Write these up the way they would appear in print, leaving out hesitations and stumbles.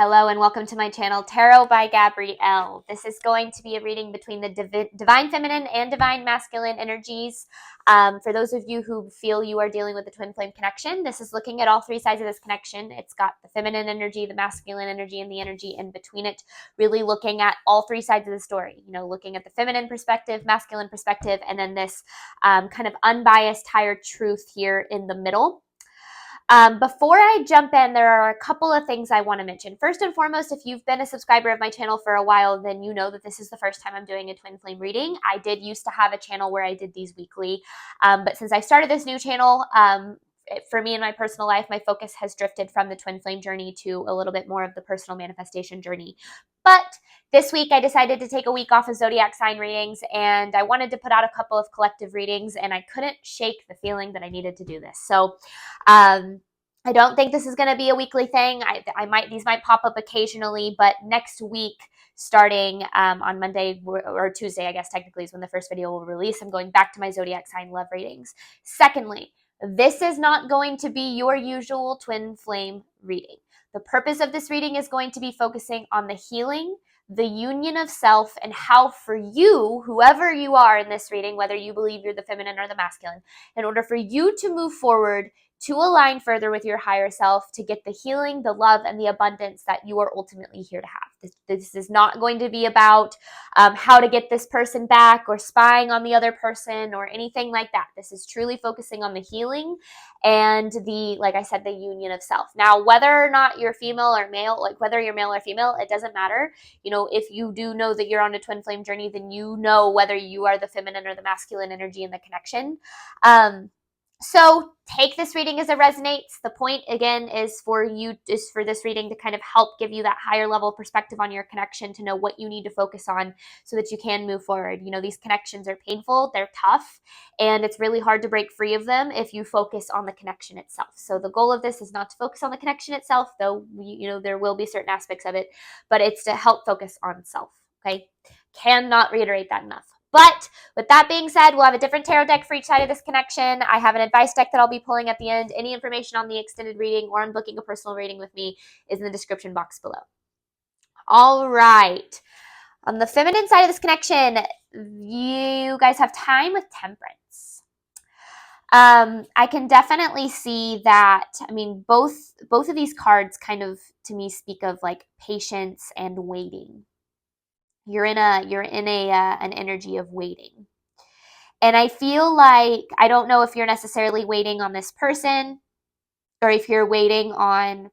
Hello and welcome to my channel, Tarot by Gabrielle. This is going to be a reading between the divine feminine and divine masculine energies. For those of you who feel you are dealing with the twin flame connection, this is looking at all three sides of this connection. It's got the feminine energy, the masculine energy, and the energy in between it, really looking at all three sides of the story. You know, looking at the feminine perspective, masculine perspective, and then this kind of unbiased higher truth here in the middle. Before I jump in, there are a couple of things I want to mention. First and foremost, if you've been a subscriber of my channel for a while, then you know that this is the first time I'm doing a twin flame reading. I did used to have a channel where I did these weekly, but since I started this new channel, for me in my personal life, my focus has drifted from the twin flame journey to a little bit more of the personal manifestation journey. But this week, I decided to take a week off of zodiac sign readings, and I wanted to put out a couple of collective readings, and I couldn't shake the feeling that I needed to do this. So, I don't think this is going to be a weekly thing. These might pop up occasionally, but next week, starting on Monday or Tuesday, I guess technically is when the first video will release, I'm going back to my zodiac sign love readings. Secondly, this is not going to be your usual twin flame reading. The purpose of this reading is going to be focusing on the healing, the union of self, and how for you, whoever you are in this reading, whether you believe you're the feminine or the masculine, in order for you to move forward, to align further with your higher self, to get the healing, the love, and the abundance that you are ultimately here to have. This is not going to be about how to get this person back or spying on the other person or anything like that. This is truly focusing on the healing and like I said, the union of self. Now, whether or not you're female or male, like whether you're male or female, it doesn't matter. You know, if you do know that you're on a twin flame journey, then you know whether you are the feminine or the masculine energy in the connection. So take this reading as it resonates. The point, again, is for this reading to kind of help give you that higher level perspective on your connection, to know what you need to focus on so that you can move forward. You know, these connections are painful, they're tough, and it's really hard to break free of them if you focus on the connection itself. So the goal of this is not to focus on the connection itself, though, you know, there will be certain aspects of it, but it's to help focus on self, okay? Cannot reiterate that enough. But with that being said, we'll have a different tarot deck for each side of this connection. I have an advice deck that I'll be pulling at the end. Any information on the extended reading or on booking a personal reading with me is in the description box below. All right. On the feminine side of this connection, you guys have time with Temperance. I can definitely see that. I mean, both of these cards kind of, to me, speak of like patience and waiting. You're in an energy of waiting. And I feel like, I don't know if you're necessarily waiting on this person or if you're waiting on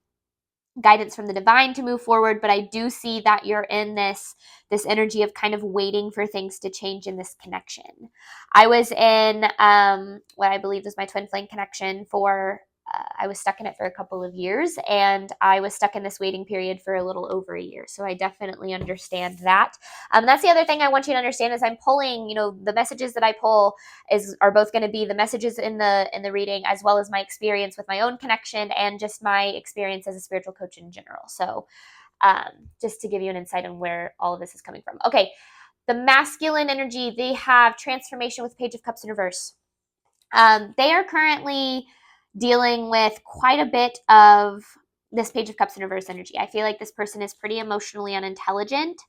guidance from the divine to move forward, but I do see that you're in this energy of kind of waiting for things to change in this connection. I was in what I believe was my twin flame connection for I was stuck in it for a couple of years, and I was stuck in this waiting period for a little over a year. So I definitely understand that. That's the other thing I want you to understand is I'm pulling, you know, the messages that I pull are both going to be the messages in the reading, as well as my experience with my own connection and just my experience as a spiritual coach in general. So just to give you an insight on where all of this is coming from. Okay, the masculine energy, they have transformation with Page of Cups in reverse. They are currently dealing with quite a bit of this Page of Cups in reverse energy. I feel like this person is pretty emotionally unintelligent,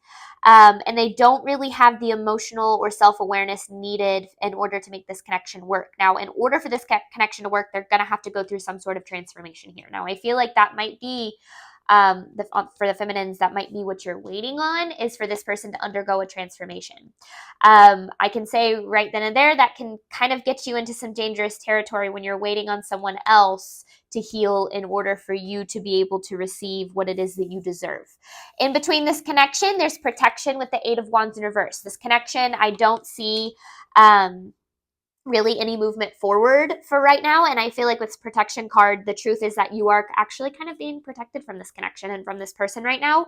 and they don't really have the emotional or self-awareness needed in order to make this connection work. Now, in order for this connection to work, they're going to have to go through some sort of transformation here. Now, I feel like that might be for the feminines, that might be what you're waiting on, is for this person to undergo a transformation. I can say right then and there that can kind of get you into some dangerous territory when you're waiting on someone else to heal in order for you to be able to receive what it is that you deserve. In between this connection, there's protection with the Eight of Wands in reverse. This connection, I don't see really any movement forward for right now. And I feel like with this protection card, the truth is that you are actually kind of being protected from this connection and from this person right now.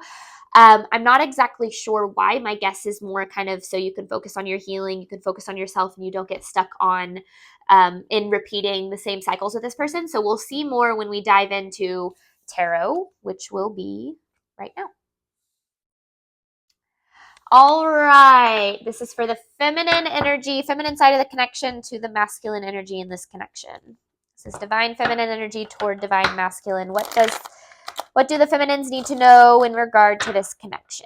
I'm not exactly sure why. My guess is more kind of so you can focus on your healing, you can focus on yourself, and you don't get stuck on in repeating the same cycles with this person. So we'll see more when we dive into tarot, which will be right now. All right, this is for the feminine energy, feminine side of the connection to the masculine energy in this connection. This is divine feminine energy toward divine masculine. What does What do the feminines need to know in regard to this connection?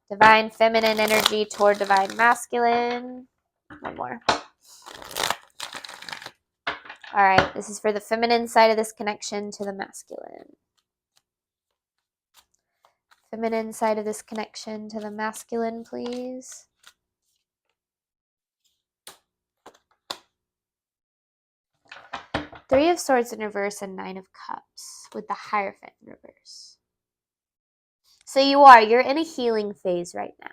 Divine feminine energy toward divine masculine. One more. All right, this is for the feminine side of this connection to the masculine. Feminine side of this connection to the masculine, please. Three of Swords in reverse and Nine of Cups with the Hierophant in reverse. So you're in a healing phase right now.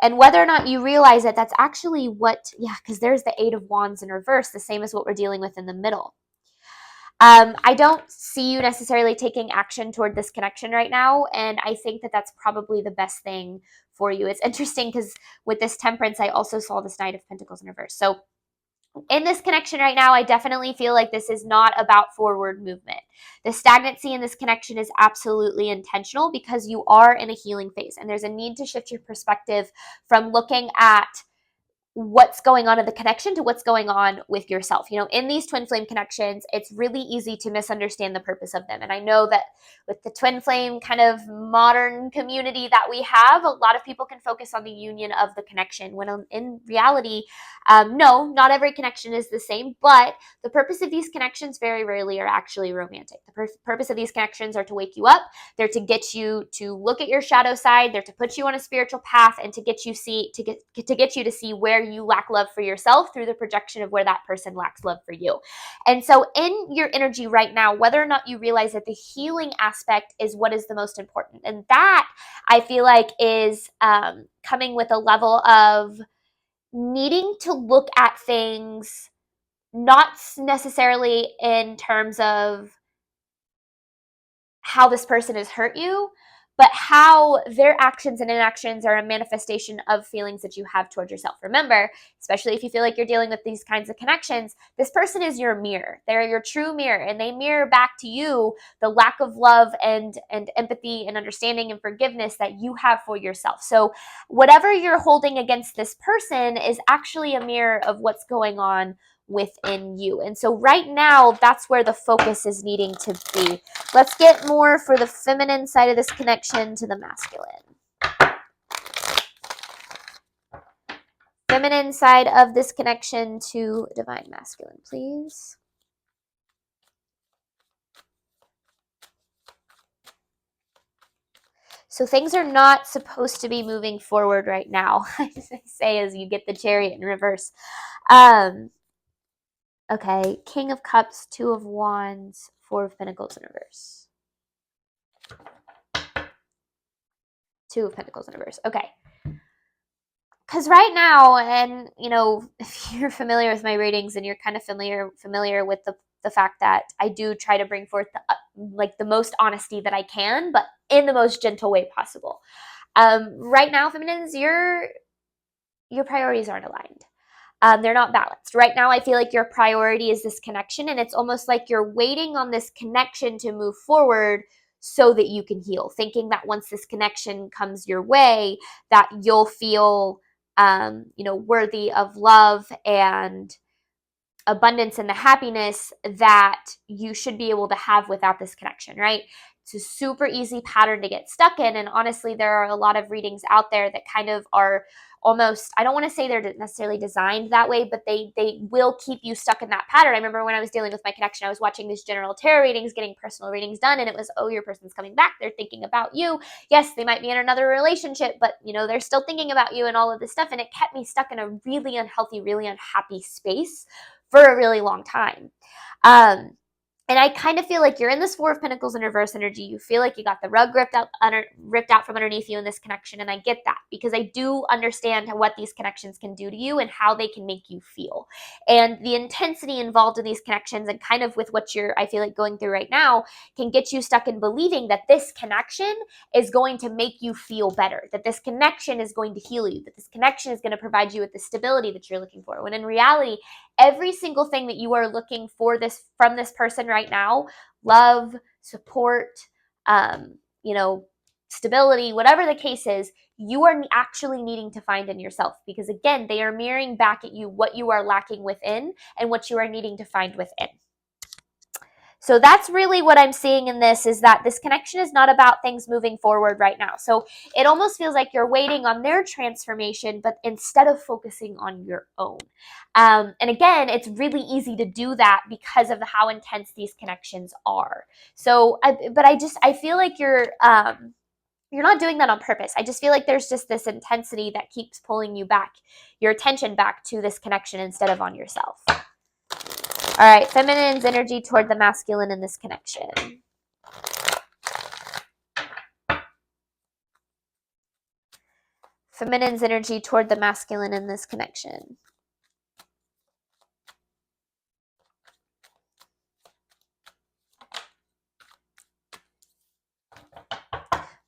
And whether or not you realize it, that's actually what, because there's the Eight of Wands in reverse, the same as what we're dealing with in the middle. I don't see you necessarily taking action toward this connection right now, and I think that that's probably the best thing for you. It's interesting because with this Temperance, I also saw this Knight of Pentacles in reverse. So in this connection right now, I definitely feel like this is not about forward movement. The stagnancy in this connection is absolutely intentional because you are in a healing phase, and there's a need to shift your perspective from looking at what's going on in the connection to what's going on with yourself. In these twin flame connections, it's really easy to misunderstand the purpose of them. And I know that with the twin flame kind of modern community that we have, a lot of people can focus on the union of the connection, when in reality, no, not every connection is the same, but the purpose of these connections very rarely are actually romantic. The purpose of these connections are to wake you up. They're to get you to look at your shadow side. They're to put you on a spiritual path and to get you to see where you lack love for yourself through the projection of where that person lacks love for you. And so in your energy right now, whether or not you realize that the healing aspect is what is the most important, and that I feel like is coming with a level of needing to look at things not necessarily in terms of how this person has hurt you, but how their actions and inactions are a manifestation of feelings that you have towards yourself. Remember, especially if you feel like you're dealing with these kinds of connections, this person is your mirror. They're your true mirror, and they mirror back to you the lack of love and empathy and understanding and forgiveness that you have for yourself. So whatever you're holding against this person is actually a mirror of what's going on within you. And so right now, that's where the focus is needing to be. Let's get more for the feminine side of this connection to the masculine. Feminine side of this connection to divine masculine, please. So things are not supposed to be moving forward right now, I say as you get the Chariot in reverse. Okay, King of Cups, Two of Wands, Four of Pentacles in reverse. Two of Pentacles in reverse. Okay. Because right now, and if you're familiar with my readings and you're kind of familiar with the fact that I do try to bring forth the most honesty that I can, but in the most gentle way possible. Right now, feminines, your priorities aren't aligned. They're not balanced. Right now, I feel like your priority is this connection, and it's almost like you're waiting on this connection to move forward so that you can heal, thinking that once this connection comes your way, that you'll feel, worthy of love and abundance and the happiness that you should be able to have without this connection, right? It's a super easy pattern to get stuck in. And honestly, there are a lot of readings out there that kind of are almost, I don't want to say they're necessarily designed that way, but they will keep you stuck in that pattern. I remember when I was dealing with my connection, I was watching these general tarot readings, getting personal readings done, and it was, oh, your person's coming back. They're thinking about you. Yes, they might be in another relationship, but they're still thinking about you and all of this stuff. And it kept me stuck in a really unhealthy, really unhappy space for a really long time. And I kind of feel like you're in this Four of Pentacles in reverse energy. You feel like you got the rug ripped out from underneath you in this connection. And I get that because I do understand what these connections can do to you and how they can make you feel. And the intensity involved in these connections and kind of with what I feel like going through right now can get you stuck in believing that this connection is going to make you feel better, that this connection is going to heal you, that this connection is going to provide you with the stability that you're looking for. When in reality, every single thing that you are looking for from this person right now, love, support, stability, whatever the case is, you are actually needing to find in yourself, because again, they are mirroring back at you what you are lacking within and what you are needing to find within. So that's really what I'm seeing in this, is that this connection is not about things moving forward right now. So it almost feels like you're waiting on their transformation, but instead of focusing on your own. And again, it's really easy to do that because of how intense these connections are. So, I feel like you're not doing that on purpose. I just feel like there's just this intensity that keeps pulling you back, your attention back to this connection instead of on yourself. All right, feminine's energy toward the masculine in this connection. Feminine's energy toward the masculine in this connection.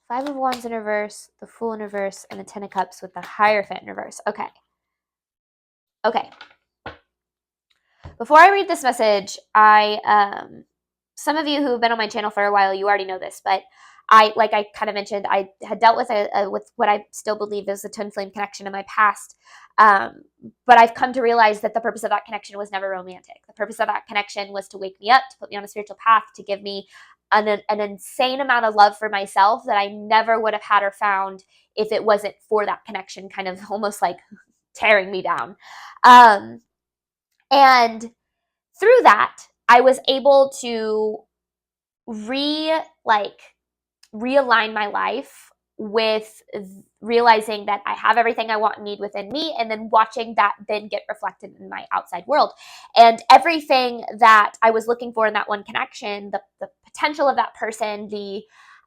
Five of Wands in reverse, the Fool in reverse, and the Ten of Cups with the Hierophant in reverse. Okay. Okay. Before I read this message, some of you who have been on my channel for a while, you already know this, but like I kind of mentioned, I had dealt with with what I still believe is a twin flame connection in my past. But I've come to realize that the purpose of that connection was never romantic. The purpose of that connection was to wake me up, to put me on a spiritual path, to give me an insane amount of love for myself that I never would have had or found if it wasn't for that connection kind of almost like tearing me down. And through that, I was able to realign my life with realizing that I have everything I want and need within me, and then watching that then get reflected in my outside world. And everything that I was looking for in that one connection, the potential of that person, the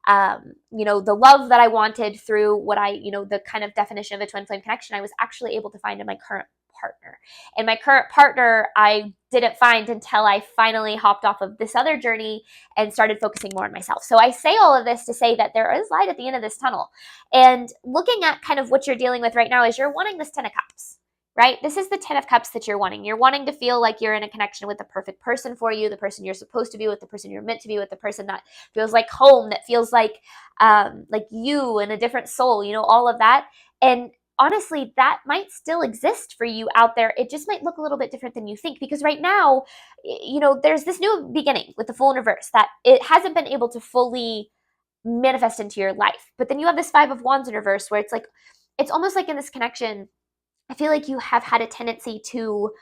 love that I wanted through what the kind of definition of a twin flame connection, I was actually able to find in my current partner. And my current partner, I didn't find until I finally hopped off of this other journey and started focusing more on myself. So I say all of this to say that there is light at the end of this tunnel. And looking at kind of what you're dealing with right now is you're wanting this Ten of Cups, right? This is the Ten of Cups that you're wanting. You're wanting to feel like you're in a connection with the perfect person for you, the person you're supposed to be with, the person you're meant to be with, the person that feels like home, that feels like you and a different soul, all of that. And honestly, that might still exist for you out there. It just might look a little bit different than you think, because right now, there's this new beginning with the Fool in reverse that it hasn't been able to fully manifest into your life. But then you have this Five of Wands in reverse where it's almost like in this connection, I feel like you have had a tendency to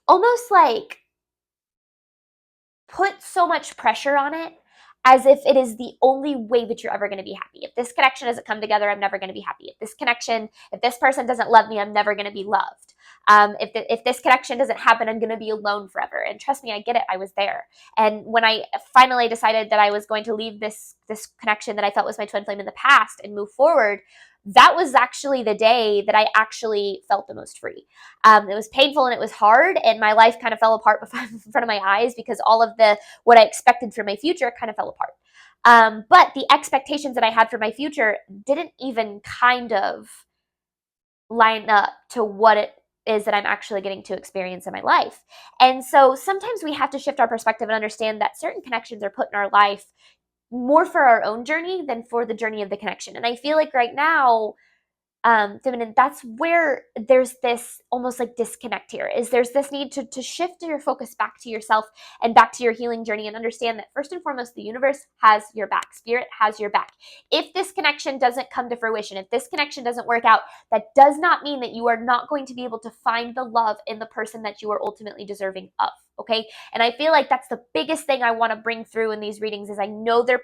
almost like put so much pressure on it as if it is the only way that you're ever going to be happy. If this connection doesn't come together, I'm never going to be happy. If this person doesn't love me, I'm never going to be loved. If this connection doesn't happen, I'm going to be alone forever. And trust me, I get it. I was there. And when I finally decided that I was going to leave this connection that I felt was my twin flame in the past and move forward, that was actually the day that I actually felt the most free. It was painful and it was hard, and my life kind of fell apart in front of my eyes because all of what I expected for my future kind of fell apart. But the expectations that I had for my future didn't even kind of line up to what it is that I'm actually getting to experience in my life. And so sometimes we have to shift our perspective and understand that certain connections are put in our life more for our own journey than for the journey of the connection. And I feel like right now, feminine, that's where there's this almost like disconnect here, is there's this need to shift your focus back to yourself and back to your healing journey, and understand that first and foremost, the universe has your back. Spirit has your back. If this connection doesn't come to fruition, if this connection doesn't work out, that does not mean that you are not going to be able to find the love in the person that you are ultimately deserving of. Okay. And I feel like that's the biggest thing I want to bring through in these readings is I know they're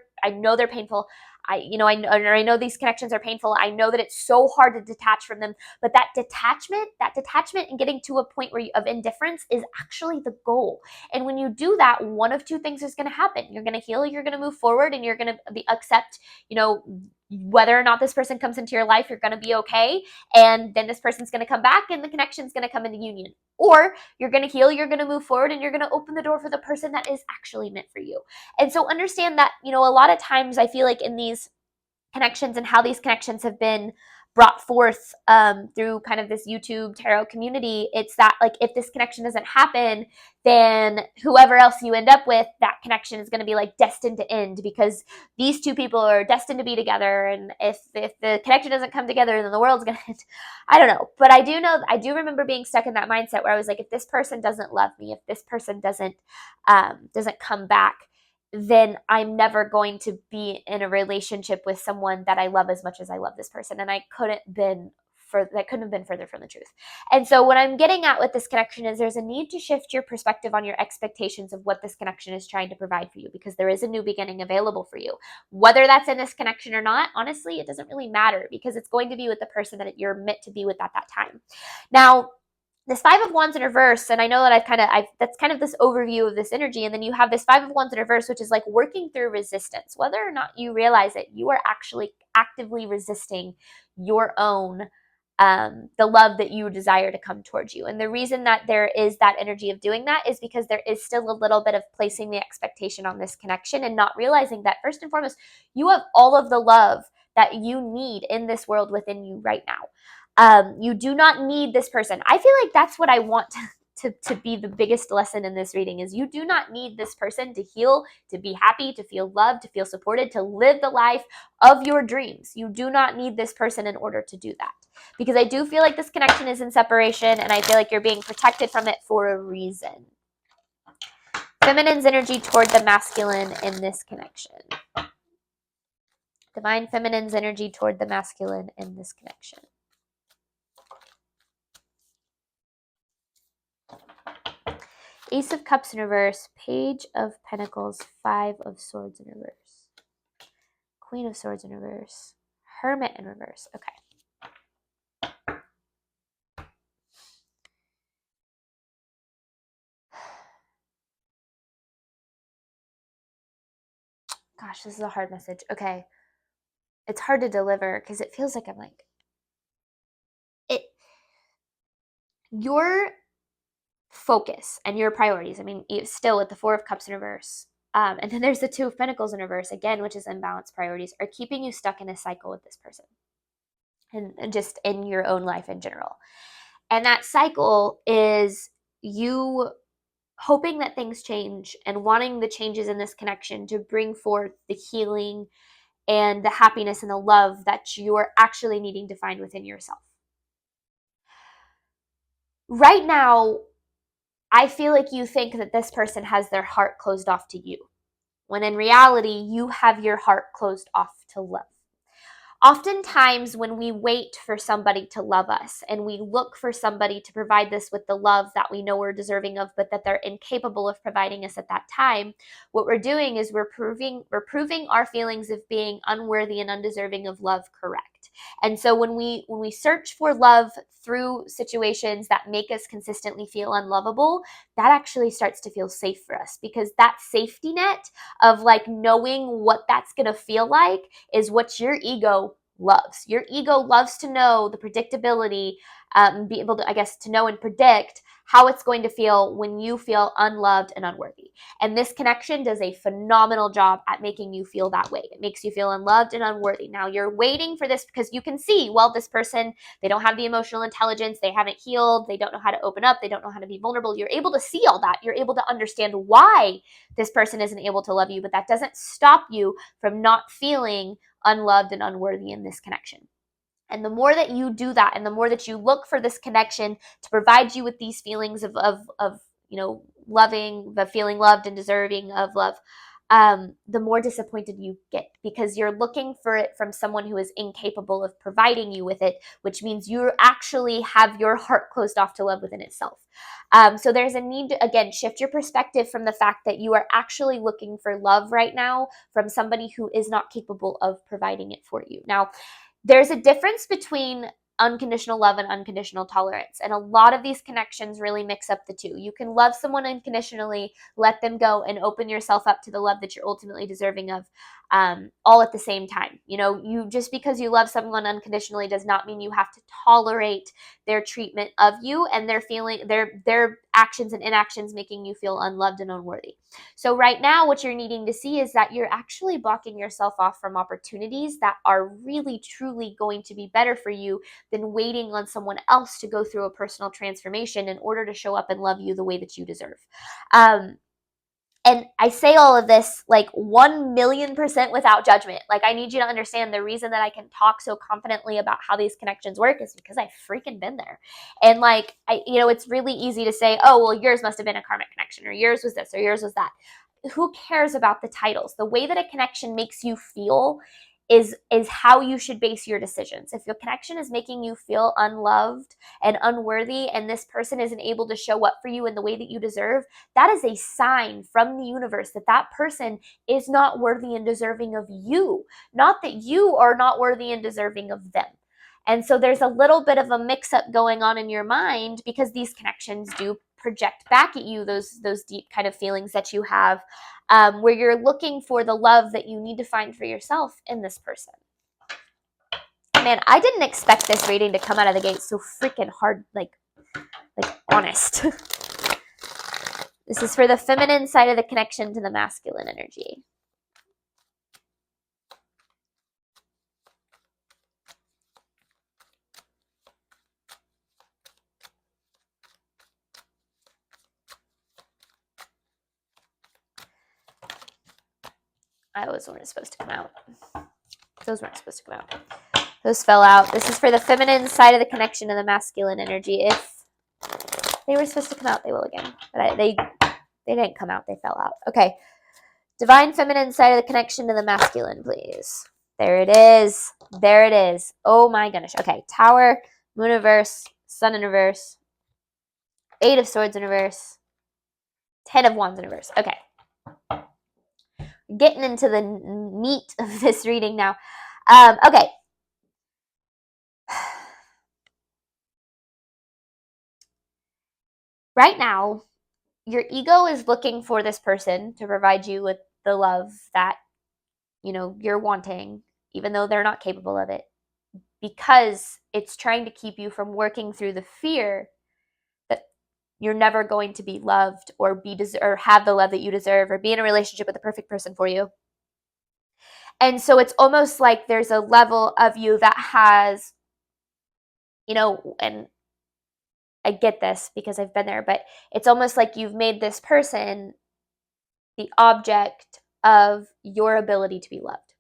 painful. I know these connections are painful. I know that it's so hard to detach from them, but that detachment and getting to a point of indifference is actually the goal. And when you do that, one of two things is going to happen. You're going to heal, you're going to move forward, and you're going to accept, whether or not this person comes into your life, you're going to be okay. And then this person's going to come back and the connection's going to come into union. Or you're going to heal, you're going to move forward, and you're going to open the door for the person that is actually meant for you. And so understand that, a lot of times I feel like in these connections and how these connections have been brought forth through kind of this YouTube tarot community. It's that like if this connection doesn't happen, then whoever else you end up with, that connection is going to be like destined to end because these two people are destined to be together. And if the connection doesn't come together, then the world's going to end. I don't know. But I do remember being stuck in that mindset where I was like, if this person doesn't love me, if this person doesn't come back, then I'm never going to be in a relationship with someone that I love as much as I love this person. And that couldn't have been further from the truth. And so what I'm getting at with this connection is there's a need to shift your perspective on your expectations of what this connection is trying to provide for you, because there is a new beginning available for you. Whether that's in this connection or not, honestly, it doesn't really matter because it's going to be with the person that you're meant to be with at that time. Now, this Five of Wands in reverse, and I know that that's kind of this overview of this energy, and then you have this Five of Wands in reverse, which is like working through resistance. Whether or not you realize it, you are actually actively resisting your own the love that you desire to come towards you. And the reason that there is that energy of doing that is because there is still a little bit of placing the expectation on this connection and not realizing that first and foremost, you have all of the love that you need in this world within you right now. You do not need this person. I feel like that's what I want to be the biggest lesson in this reading is you do not need this person to heal, to be happy, to feel loved, to feel supported, to live the life of your dreams. You do not need this person in order to do that. Because I do feel like this connection is in separation and I feel like you're being protected from it for a reason. Feminine's energy toward the masculine in this connection. Divine Feminine's energy toward the masculine in this connection. Ace of Cups in reverse, Page of Pentacles, Five of Swords in reverse, Queen of Swords in reverse, Hermit in reverse. Okay. Gosh, this is a hard message. Okay. It's hard to deliver because it feels like I'm like, your focus and your priorities. I mean, still with the Four of Cups in reverse. And then there's the Two of Pentacles in reverse, again, which is imbalanced priorities, are keeping you stuck in a cycle with this person and just in your own life in general. And that cycle is you hoping that things change and wanting the changes in this connection to bring forth the healing and the happiness and the love that you're actually needing to find within yourself. Right now, I feel like you think that this person has their heart closed off to you, when in reality, you have your heart closed off to love. Oftentimes, when we wait for somebody to love us and we look for somebody to provide us with the love that we know we're deserving of, but that they're incapable of providing us at that time, what we're doing is we're proving our feelings of being unworthy and undeserving of love correct. And so when we search for love through situations that make us consistently feel unlovable, that actually starts to feel safe for us, because that safety net of like knowing what that's going to feel like is what your ego loves. Your ego loves to know the predictability, be able to, I guess, to know and predict how it's going to feel when you feel unloved and unworthy. And this connection does a phenomenal job at making you feel that way. It makes you feel unloved and unworthy. Now you're waiting for this because you can see, well, this person, they don't have the emotional intelligence, they haven't healed, they don't know how to open up, they don't know how to be vulnerable. You're able to see all that. You're able to understand why this person isn't able to love you, but that doesn't stop you from not feeling unloved and unworthy in this connection. And the more that you do that, and the more that you look for this connection to provide you with these feelings of loving, the feeling loved and deserving of love, the more disappointed you get, because you're looking for it from someone who is incapable of providing you with it, which means you actually have your heart closed off to love within itself. So there's a need to, again, shift your perspective from the fact that you are actually looking for love right now from somebody who is not capable of providing it for you. Now, there's a difference between unconditional love and unconditional tolerance. And a lot of these connections really mix up the two. You can love someone unconditionally, let them go, and open yourself up to the love that you're ultimately deserving of. all at the same time. You just because you love someone unconditionally does not mean you have to tolerate their treatment of you and their actions and inactions making you feel unloved and unworthy. So right now, what you're needing to see is that you're actually blocking yourself off from opportunities that are really, truly going to be better for you than waiting on someone else to go through a personal transformation in order to show up and love you the way that you deserve. And I say all of this like 1,000,000% without judgment. Like, I need you to understand the reason that I can talk so confidently about how these connections work is because I've freaking been there. And like, it's really easy to say, oh, well, yours must have been a karmic connection, or yours was this, or yours was that. Who cares about the titles? The way that a connection makes you feel is how you should base your decisions. If your connection is making you feel unloved and unworthy, and this person isn't able to show up for you in the way that you deserve, that is a sign from the universe that that person is not worthy and deserving of you, not that you are not worthy and deserving of them. And so there's a little bit of a mix-up going on in your mind because these connections do project back at you those deep kind of feelings that you have, where you're looking for the love that you need to find for yourself in this person. Man, I didn't expect this reading to come out of the gate so freaking hard, like honest. This is for the feminine side of the connection to the masculine energy. Those weren't supposed to come out. Those weren't supposed to come out. Those fell out. This is for the feminine side of the connection to the masculine energy. If they were supposed to come out, they will again. But they didn't come out. They fell out. Okay. Divine feminine side of the connection to the masculine, please. There it is. There it is. Oh my goodness. Okay. Tower, Moon reverse, Sun in reverse, 8 of Swords in reverse, 10 of Wands in reverse. Okay. Getting into the meat of this reading now. Okay. Right now, your ego is looking for this person to provide you with the love that, you're wanting, even though they're not capable of it, because it's trying to keep you from working through the fear that you're never going to be loved or or have the love that you deserve or be in a relationship with the perfect person for you. And so it's almost like there's a level of you that has, and I get this because I've been there, but it's almost like you've made this person the object of your ability to be loved.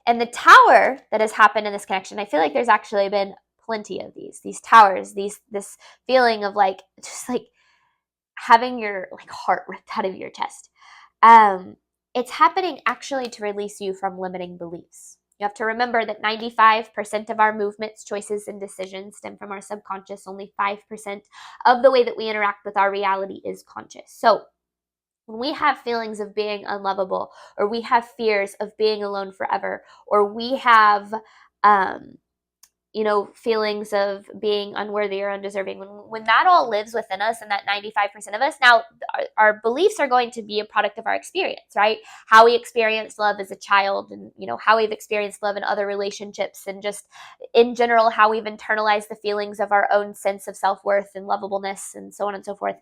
And the tower that has happened in this connection, I feel like there's actually been plenty of these towers, this feeling of like, just like having your like heart ripped out of your chest. It's happening actually to release you from limiting beliefs. You have to remember that 95% of our movements, choices, and decisions stem from our subconscious. Only 5% of the way that we interact with our reality is conscious. So when we have feelings of being unlovable, or we have fears of being alone forever, or we have feelings of being unworthy or undeserving, when that all lives within us, and that 95% of us, now our beliefs are going to be a product of our experience, right? How we experienced love as a child, and how we've experienced love in other relationships, and just in general how we've internalized the feelings of our own sense of self-worth and lovableness, and so on and so forth.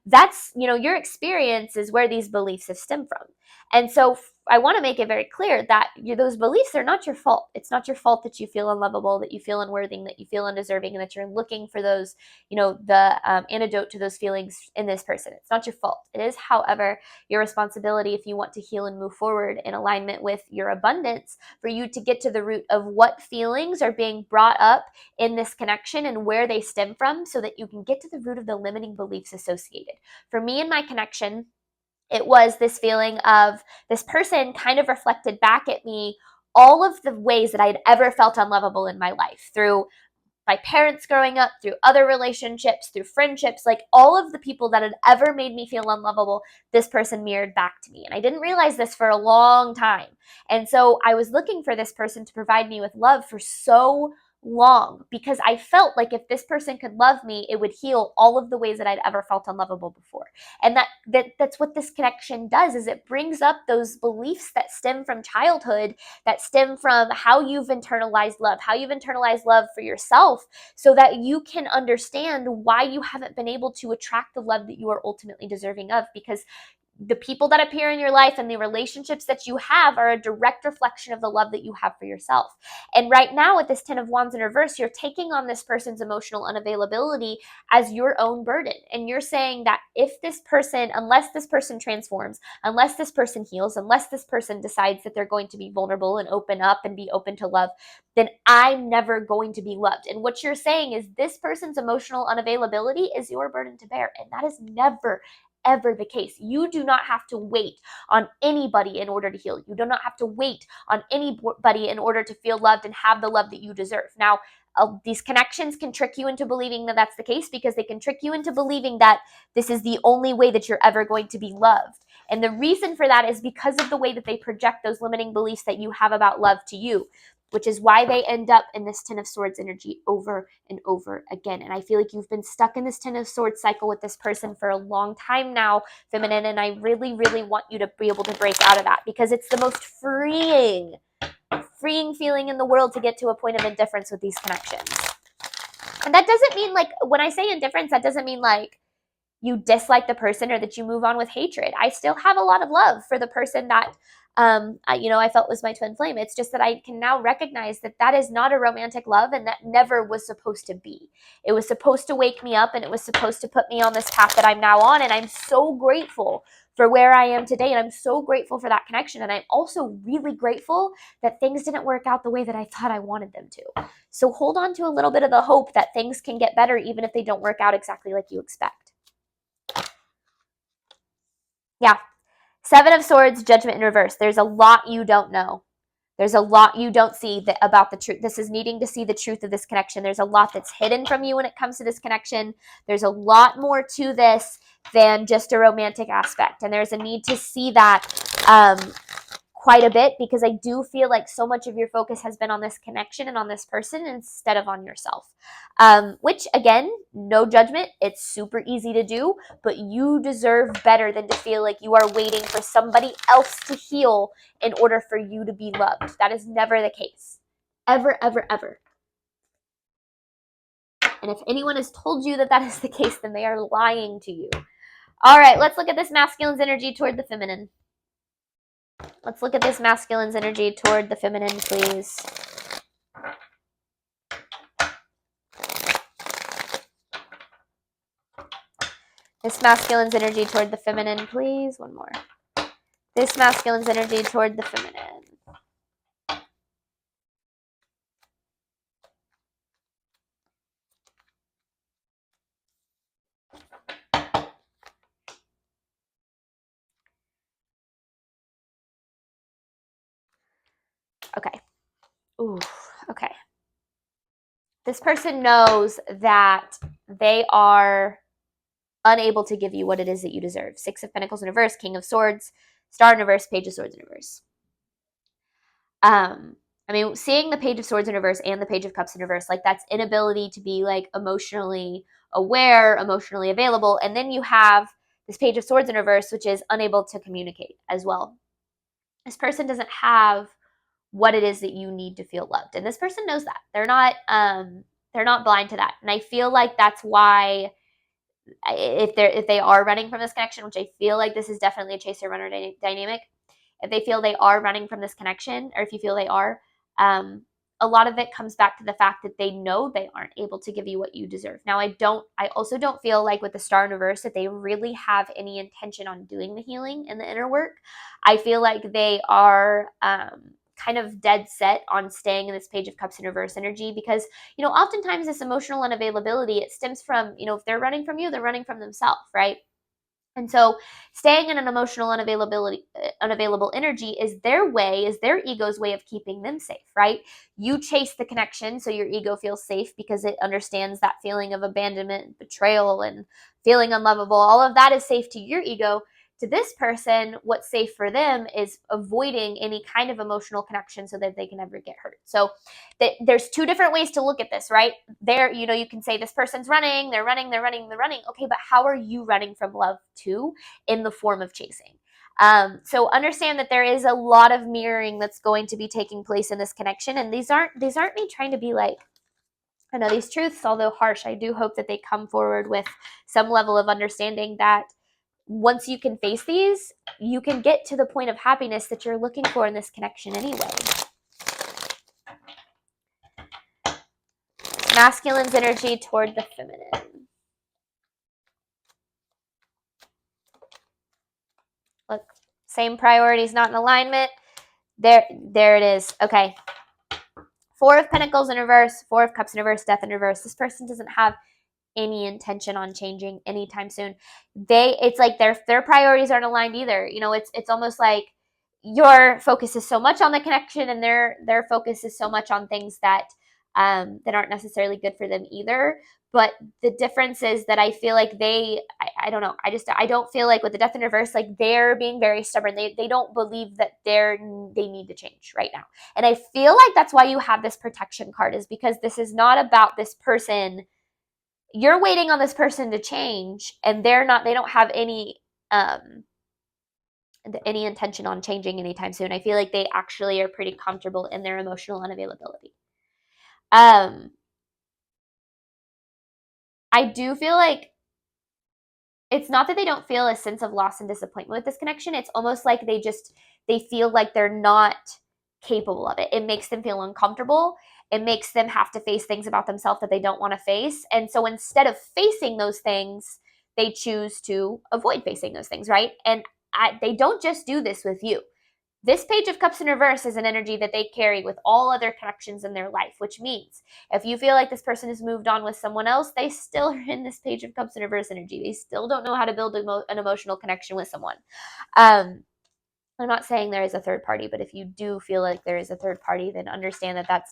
That's, your experience is where these beliefs have stemmed from. And so I want to make it very clear that those beliefs are not your fault. It's not your fault that you feel unlovable, that you feel unworthy, that you feel undeserving, and that you're looking for those, the antidote to those feelings in this person. It's not your fault. It is, however, your responsibility, if you want to heal and move forward in alignment with your abundance, for you to get to the root of what feelings are being brought up in this connection and where they stem from, so that you can get to the root of the limiting beliefs associated. For me and my connection, it was this feeling of this person kind of reflected back at me all of the ways that I had ever felt unlovable in my life, through my parents growing up, through other relationships, through friendships, like all of the people that had ever made me feel unlovable, this person mirrored back to me. And I didn't realize this for a long time. And so I was looking for this person to provide me with love for so long because I felt like if this person could love me, it would heal all of the ways that I'd ever felt unlovable before. And that's what this connection does, is it brings up those beliefs that stem from childhood, that stem from how you've internalized love for yourself, so that you can understand why you haven't been able to attract the love that you are ultimately deserving of, because the people that appear in your life and the relationships that you have are a direct reflection of the love that you have for yourself. And right now, with this 10 of Wands in reverse, you're taking on this person's emotional unavailability as your own burden. And you're saying that unless this person transforms, unless this person heals, unless this person decides that they're going to be vulnerable and open up and be open to love, then I'm never going to be loved. And what you're saying is this person's emotional unavailability is your burden to bear. And that is never, ever the case. You do not have to wait on anybody in order to heal. You do not have to wait on anybody in order to feel loved and have the love that you deserve. Now, these connections can trick you into believing that that's the case, because they can trick you into believing that this is the only way that you're ever going to be loved. And the reason for that is because of the way that they project those limiting beliefs that you have about love to you, which is why they end up in this 10 of Swords energy over and over again. And I feel like you've been stuck in this 10 of Swords cycle with this person for a long time now, feminine, and I really, really want you to be able to break out of that, because it's the most freeing feeling in the world to get to a point of indifference with these connections. And that doesn't mean, like, when I say indifference, that doesn't mean like you dislike the person or that you move on with hatred. I still have a lot of love for the person that I felt was my twin flame. It's just that I can now recognize that that is not a romantic love, and that never was supposed to be. It was supposed to wake me up, and it was supposed to put me on this path that I'm now on. And I'm so grateful for where I am today. And I'm so grateful for that connection. And I'm also really grateful that things didn't work out the way that I thought I wanted them to. So hold on to a little bit of the hope that things can get better, even if they don't work out exactly like you expect. Yeah. 7 of Swords, Judgment in reverse. There's a lot you don't know. There's a lot you don't see about the truth. This is needing to see the truth of this connection. There's a lot that's hidden from you when it comes to this connection. There's a lot more to this than just a romantic aspect. And there's a need to see that quite a bit, because I do feel like so much of your focus has been on this connection and on this person instead of on yourself. Which, again, no judgment. It's super easy to do, but you deserve better than to feel like you are waiting for somebody else to heal in order for you to be loved. That is never the case. Ever, ever, ever. And if anyone has told you that that is the case, then they are lying to you. All right, let's look at this masculine's energy toward the feminine. Let's look at this masculine's energy toward the feminine, please. This masculine's energy toward the feminine, please. One more. This masculine's energy toward the feminine. Okay. Ooh, okay. This person knows that they are unable to give you what it is that you deserve. 6 of Pentacles in reverse, King of Swords, Star in reverse, Page of Swords in reverse. Seeing the Page of Swords in reverse and the Page of Cups in reverse, like, that's inability to be, like, emotionally aware, emotionally available. And then you have this Page of Swords in reverse, which is unable to communicate as well. This person doesn't have what it is that you need to feel loved. And this person knows that. They're not blind to that. And I feel like that's why, if they are running from this connection, which I feel like this is definitely a chaser runner dynamic, if they feel they are running from this connection, or if you feel they are, a lot of it comes back to the fact that they know they aren't able to give you what you deserve. Now, I also don't feel like with the Star in reverse that they really have any intention on doing the healing and the inner work. I feel like they are kind of dead set on staying in this Page of Cups in reverse energy, because, oftentimes this emotional unavailability, it stems from, if they're running from you, they're running from themselves, right? And so staying in an emotional unavailable energy is their ego's way of keeping them safe, right? You chase the connection so your ego feels safe because it understands that feeling of abandonment, betrayal, and feeling unlovable. All of that is safe to your ego. to this person, what's safe for them is avoiding any kind of emotional connection so that they can never get hurt. So there's two different ways to look at this, right? There, you can say this person's running, they're running. Okay, but how are you running from love too, in the form of chasing? So understand that there is a lot of mirroring that's going to be taking place in this connection. And these aren't me trying to be like, I know these truths, although harsh, I do hope that they come forward with some level of understanding that once you can face these, you can get to the point of happiness that you're looking for in this connection anyway. Masculine's energy toward the feminine. Look, same priorities, not in alignment. There it is. Okay. Four of Pentacles in reverse, Four of Cups in reverse, Death in reverse. This person doesn't have any intention on changing anytime soon. It's like their priorities aren't aligned either. It's almost like your focus is so much on the connection, and their focus is so much on things that aren't necessarily good for them either. But the difference is that I feel like I don't know. I don't feel like with the Death in reverse, like they're being very stubborn. They don't believe that they need to change right now. And I feel like that's why you have this protection card, is because this is not about this person. You're waiting on this person to change, and they don't have any intention on changing anytime soon. I feel like they actually are pretty comfortable in their emotional unavailability. I do feel like it's not that they don't feel a sense of loss and disappointment with this connection. It's almost like they feel like they're not capable of it. It makes them feel uncomfortable. It makes them have to face things about themselves that they don't want to face. And so instead of facing those things, they choose to avoid facing those things, right? And they don't just do this with you. This Page of Cups in reverse is an energy that they carry with all other connections in their life, which means if you feel like this person has moved on with someone else, they still are in this Page of Cups in reverse energy. They still don't know how to build an emotional connection with someone. I'm not saying there is a third party, but if you do feel like there is a third party, then understand that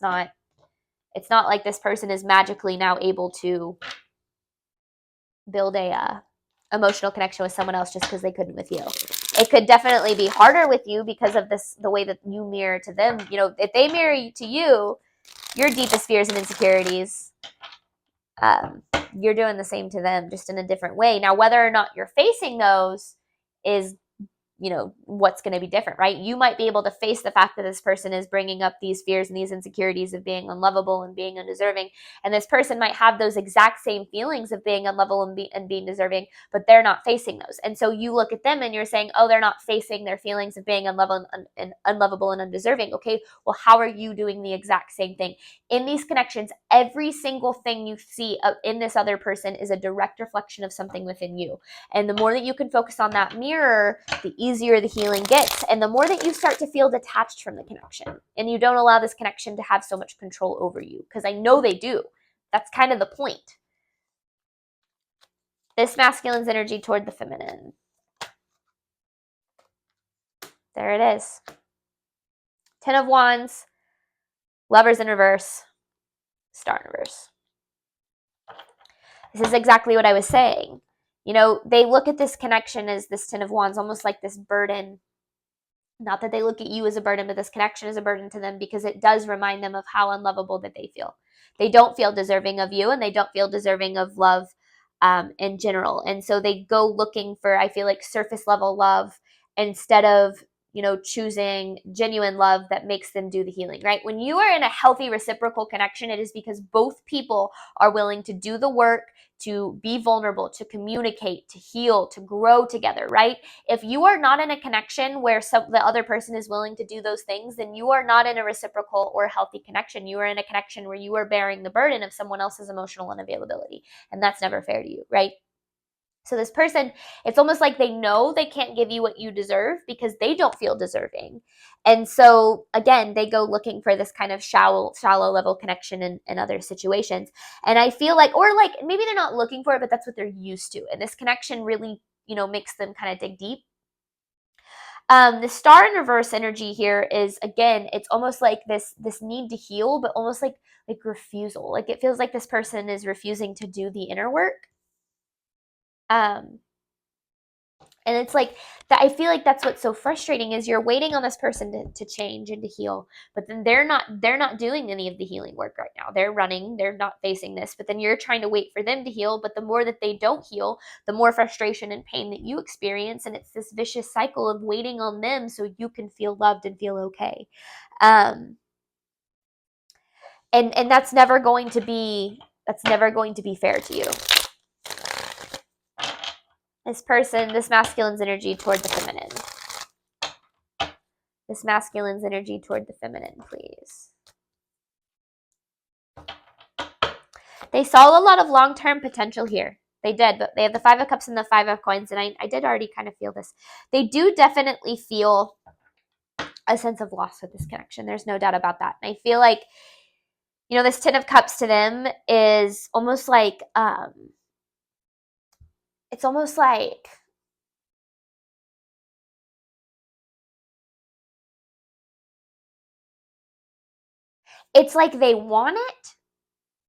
it's not like this person is magically now able to build a emotional connection with someone else just because they couldn't with you. It could definitely be harder with you because of the way that you mirror to them. If they mirror to you, your deepest fears and insecurities, you're doing the same to them, just in a different way. Now, whether or not you're facing those is what's going to be different, right? You might be able to face the fact that this person is bringing up these fears and these insecurities of being unlovable and being undeserving. And this person might have those exact same feelings of being unlovable and being deserving, but they're not facing those. And so you look at them and you're saying, oh, they're not facing their feelings of being unlovable and undeserving. Okay, well, how are you doing the exact same thing? In these connections, every single thing you see in this other person is a direct reflection of something within you. And the more that you can focus on that mirror, the easier the healing gets, and the more that you start to feel detached from the connection, and you don't allow this connection to have so much control over you, because I know they do. That's kind of the point. This masculine's energy toward the feminine. There it is. Ten of Wands, Lovers in reverse, Star in reverse. This is exactly what I was saying. They look at this connection as this Ten of Wands, almost like this burden. Not that they look at you as a burden, but this connection is a burden to them because it does remind them of how unlovable that they feel. They don't feel deserving of you, and they don't feel deserving of love in general. And so they go looking for, I feel like, surface level love instead of choosing genuine love that makes them do the healing, right? When you are in a healthy reciprocal connection, it is because both people are willing to do the work, to be vulnerable, to communicate, to heal, to grow together, right? If you are not in a connection where the other person is willing to do those things, then you are not in a reciprocal or healthy connection. You are in a connection where you are bearing the burden of someone else's emotional unavailability, and that's never fair to you, right? So this person, it's almost like they know they can't give you what you deserve because they don't feel deserving. And so again, they go looking for this kind of shallow level connection in other situations. And I feel like, or like maybe they're not looking for it, but that's what they're used to. And this connection really, makes them kind of dig deep. The Star in reverse energy here is, again, it's almost like this need to heal, but almost like refusal. Like it feels like this person is refusing to do the inner work. And it's like that. I feel like that's what's so frustrating is you're waiting on this person to change and to heal, but then they're not doing any of the healing work right now. They're running, they're not facing this, but then you're trying to wait for them to heal. But the more that they don't heal, the more frustration and pain that you experience, and it's this vicious cycle of waiting on them so you can feel loved and feel okay. Um, and that's never going to be fair to you. This masculine's energy toward the feminine. This masculine's energy toward the feminine, please. They saw a lot of long-term potential here. They did, but they have the Five of Cups and the Five of Coins, and I did already kind of feel this. They do definitely feel a sense of loss with this connection. There's no doubt about that. And I feel like, this Ten of Cups to them is almost like, it's almost like, it's like they want it,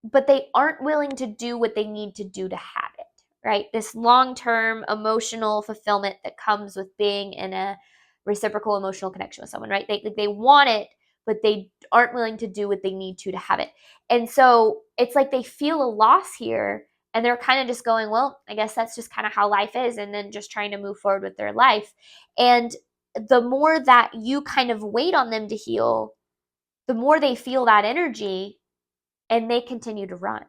but they aren't willing to do what they need to do to have it, right? This long-term emotional fulfillment that comes with being in a reciprocal emotional connection with someone, right? They want it, but they aren't willing to do what they need to have it. And so it's like they feel a loss here, and they're kind of just going, well, I guess that's just kind of how life is, and then just trying to move forward with their life. And the more that you kind of wait on them to heal, the more they feel that energy and they continue to run.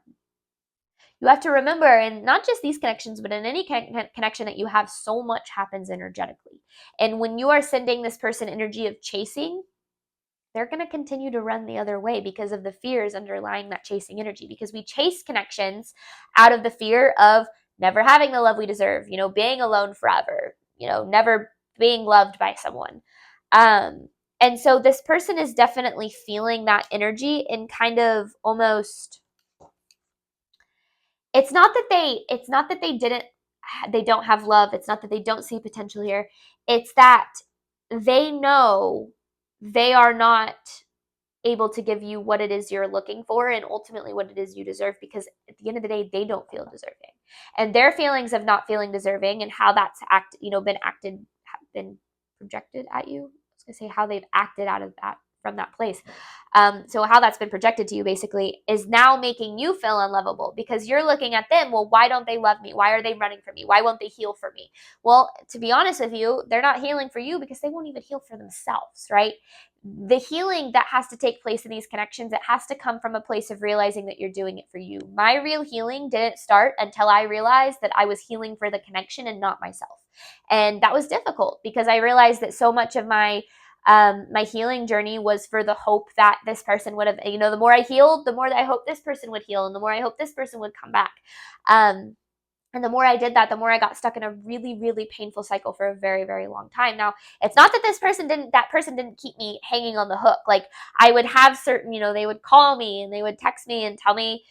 You have to remember, and not just these connections, but in any connection that you have, so much happens energetically. And when you are sending this person energy of chasing, they're going to continue to run the other way because of the fears underlying that chasing energy. Because we chase connections out of the fear of never having the love we deserve, being alone forever, never being loved by someone. And so this person is definitely feeling that energy and kind of almost, it's not that they don't have love. It's not that they don't see potential here. It's that they know they are not able to give you what it is you're looking for and ultimately what it is you deserve, because at the end of the day, they don't feel deserving. And their feelings of not feeling deserving and how that's been projected at you. I was gonna say how they've acted out of that from that place. So how that's been projected to you basically is now making you feel unlovable because you're looking at them. Well, why don't they love me? Why are they running from me? Why won't they heal for me? Well, to be honest with you, they're not healing for you because they won't even heal for themselves, right? The healing that has to take place in these connections, it has to come from a place of realizing that you're doing it for you. My real healing didn't start until I realized that I was healing for the connection and not myself. And that was difficult because I realized that so much of my healing journey was for the hope that this person would have, the more I healed, the more that I hoped this person would heal, and the more I hoped this person would come back. And the more I did that, the more I got stuck in a really, really painful cycle for a very, very long time. Now, it's not that that person didn't keep me hanging on the hook. Like I would have certain, they would call me and they would text me and tell me,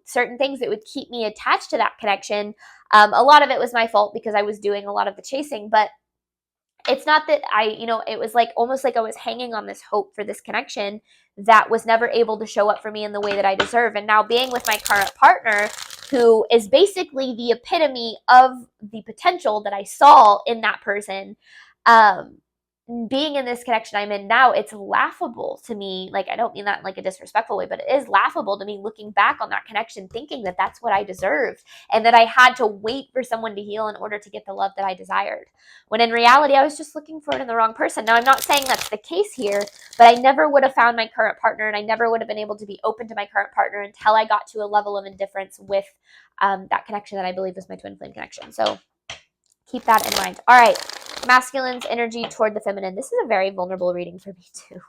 certain things that would keep me attached to that connection. A lot of it was my fault because I was doing a lot of the chasing, but it's not that it was like almost like I was hanging on this hope for this connection that was never able to show up for me in the way that I deserve. And now being with my current partner, who is basically the epitome of the potential that I saw in that person, being in this connection I'm in now, it's laughable to me. Like, I don't mean that in like a disrespectful way, but it is laughable to me looking back on that connection, thinking that that's what I deserved and that I had to wait for someone to heal in order to get the love that I desired. When in reality, I was just looking for it in the wrong person. Now, I'm not saying that's the case here, but I never would have found my current partner and I never would have been able to be open to my current partner until I got to a level of indifference with that connection that I believe was my twin flame connection. So keep that in mind. All right. Masculine's energy toward the feminine. This is a very vulnerable reading for me too.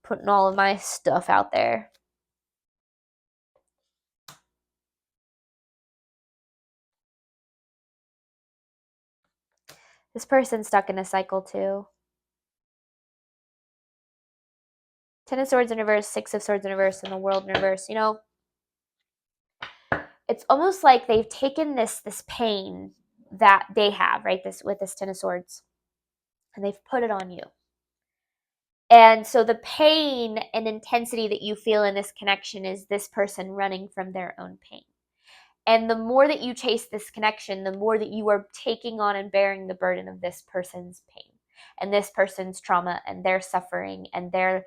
Putting all of my stuff out there. This person's stuck in a cycle too. Ten of Swords in reverse, Six of Swords in reverse, and the World in reverse. It's almost like they've taken this pain that they have, right? With this Ten of Swords, and they've put it on you. And so the pain and intensity that you feel in this connection is this person running from their own pain. And the more that you chase this connection, the more that you are taking on and bearing the burden of this person's pain and this person's trauma and their suffering and their,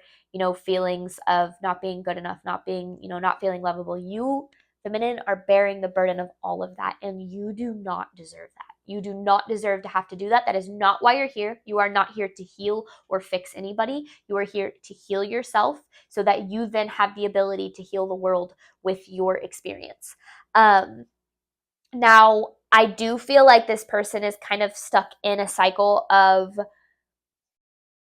feelings of not being good enough, not being, not feeling lovable. You, feminine, are bearing the burden of all of that, and you do not deserve that. You do not deserve to have to do that. That is not why you're here. You are not here to heal or fix anybody. You are here to heal yourself so that you then have the ability to heal the world with your experience. Now, I do feel like this person is kind of stuck in a cycle of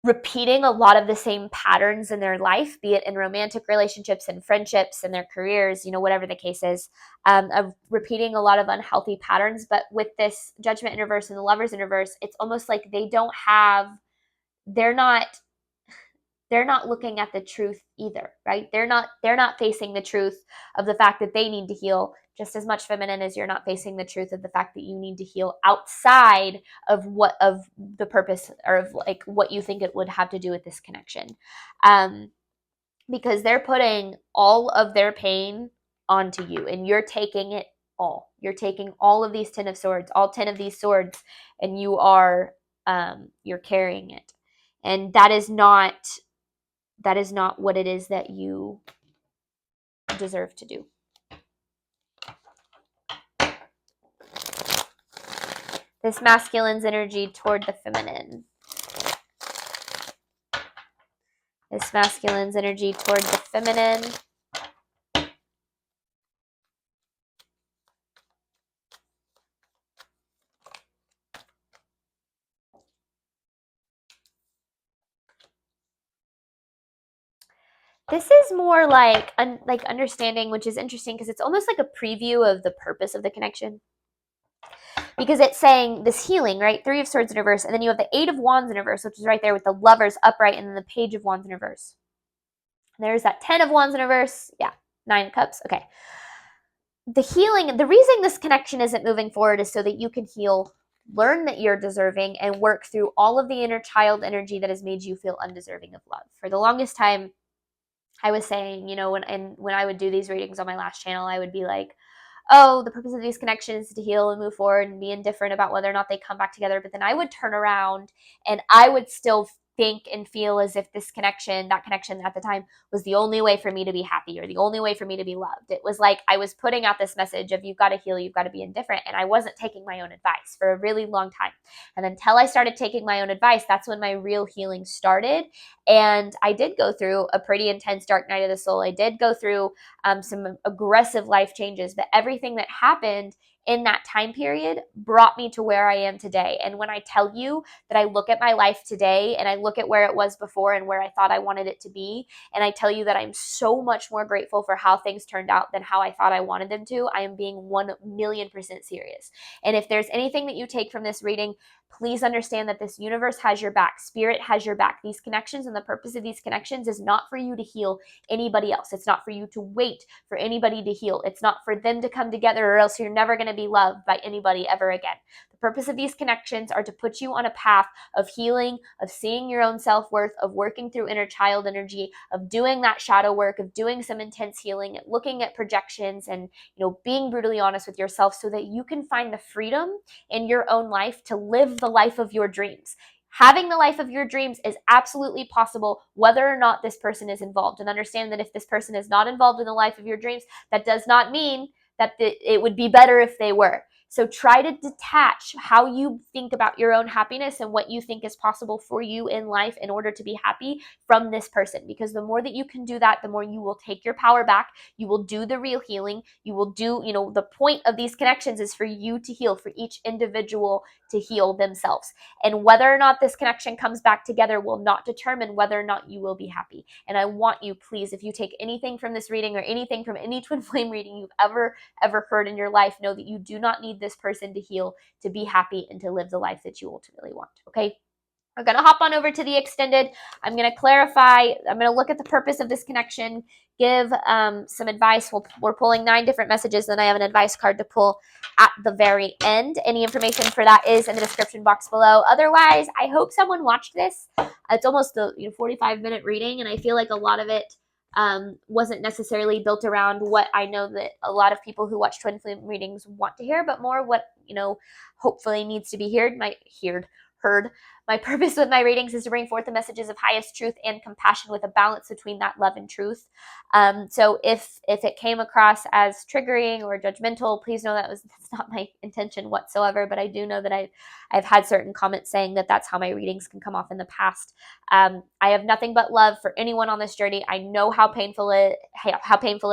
repeating a lot of the same patterns in their life, be it in romantic relationships and friendships and their careers, whatever the case is, of repeating a lot of unhealthy patterns. But with this Judgment in reverse and the Lovers in reverse, it's almost like they're not looking at the truth either, right? They're not facing the truth of the fact that they need to heal just as much, feminine, as you're not facing the truth of the fact that you need to heal outside of the purpose, or of like what you think it would have to do with this connection. Because they're putting all of their pain onto you, and you're taking it all. You're taking all of these 10 of swords, all 10 of these swords, and you're carrying it. And that is not what it is that you deserve to do. This masculine's energy toward the feminine. This masculine's energy toward the feminine. This is more like understanding, which is interesting because it's almost like a preview of the purpose of the connection. Because it's saying this healing, right? 3 of Swords in reverse, and then you have the 8 of Wands in reverse, which is right there with the Lovers upright, and then the Page of Wands in reverse. There's that 10 of Wands in reverse. Yeah, 9 of Cups. Okay. The healing, the reason this connection isn't moving forward is so that you can heal, learn that you're deserving, and work through all of the inner child energy that has made you feel undeserving of love. For the longest time, I was saying, when I would do these readings on my last channel, I would be like, oh, the purpose of these connections is to heal and move forward and be indifferent about whether or not they come back together. But then I would turn around and I would still think and feel as if that connection at the time was the only way for me to be happy, or the only way for me to be loved. It was like I was putting out this message of you've got to heal, you've got to be indifferent. And I wasn't taking my own advice for a really long time. And until I started taking my own advice, that's when my real healing started. And I did go through a pretty intense dark night of the soul. I did go through some aggressive life changes, but everything that happened in that time period brought me to where I am today. And when I tell you that I look at my life today and I look at where it was before and where I thought I wanted it to be, and I tell you that I'm so much more grateful for how things turned out than how I thought I wanted them to, I am being 1,000,000% serious. And if there's anything that you take from this reading, please understand that this universe has your back. Spirit has your back. These connections, and the purpose of these connections, is not for you to heal anybody else. It's not for you to wait for anybody to heal. It's not for them to come together, or else you're never going to be loved by anybody ever again. The purpose of these connections are to put you on a path of healing, of seeing your own self-worth, of working through inner child energy, of doing that shadow work, of doing some intense healing, looking at projections, and being brutally honest with yourself so that you can find the freedom in your own life to live the life of your dreams. Having the life of your dreams is absolutely possible whether or not this person is involved. And understand that if this person is not involved in the life of your dreams, that does not mean that it would be better if they were. So try to detach how you think about your own happiness and what you think is possible for you in life in order to be happy from this person. Because the more that you can do that, the more you will take your power back. You will do the real healing. You will do, the point of these connections is for you to heal, for each individual to heal themselves. And whether or not this connection comes back together will not determine whether or not you will be happy. And I want you, please, if you take anything from this reading or anything from any twin flame reading you've ever heard in your life, know that you do not need this person to heal to be happy and to live the life that you ultimately want. Okay? We're going to hop on over to the extended. I'm going to clarify. I'm going to look at the purpose of this connection, give some advice. We're pulling 9 different messages, and I have an advice card to pull at the very end. Any information for that is in the description box below. Otherwise, I hope someone watched this. It's almost a 45-minute reading, and I feel like a lot of it wasn't necessarily built around what I know that a lot of people who watch twin flame readings want to hear, but more what, hopefully needs to be heard. My purpose with my readings is to bring forth the messages of highest truth and compassion with a balance between that love and truth. So if it came across as triggering or judgmental, please know that's not my intention whatsoever. But I do know that I've had certain comments saying that that's how my readings can come off in the past. I have nothing but love for anyone on this journey. I know how painful it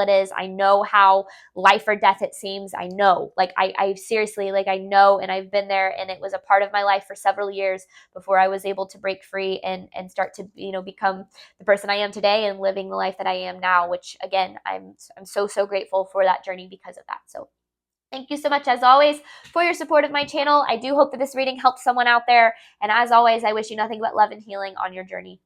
is. I know how life or death it seems. I know, like I seriously, like I know, and I've been there, and it was a part of my life for several years before I was able to break free and start to become the person I am today and living the life that I am now. Which again, I'm so grateful for that journey because of that. So thank you so much, as always, for your support of my channel. I do hope that this reading helps someone out there. And as always, I wish you nothing but love and healing on your journey.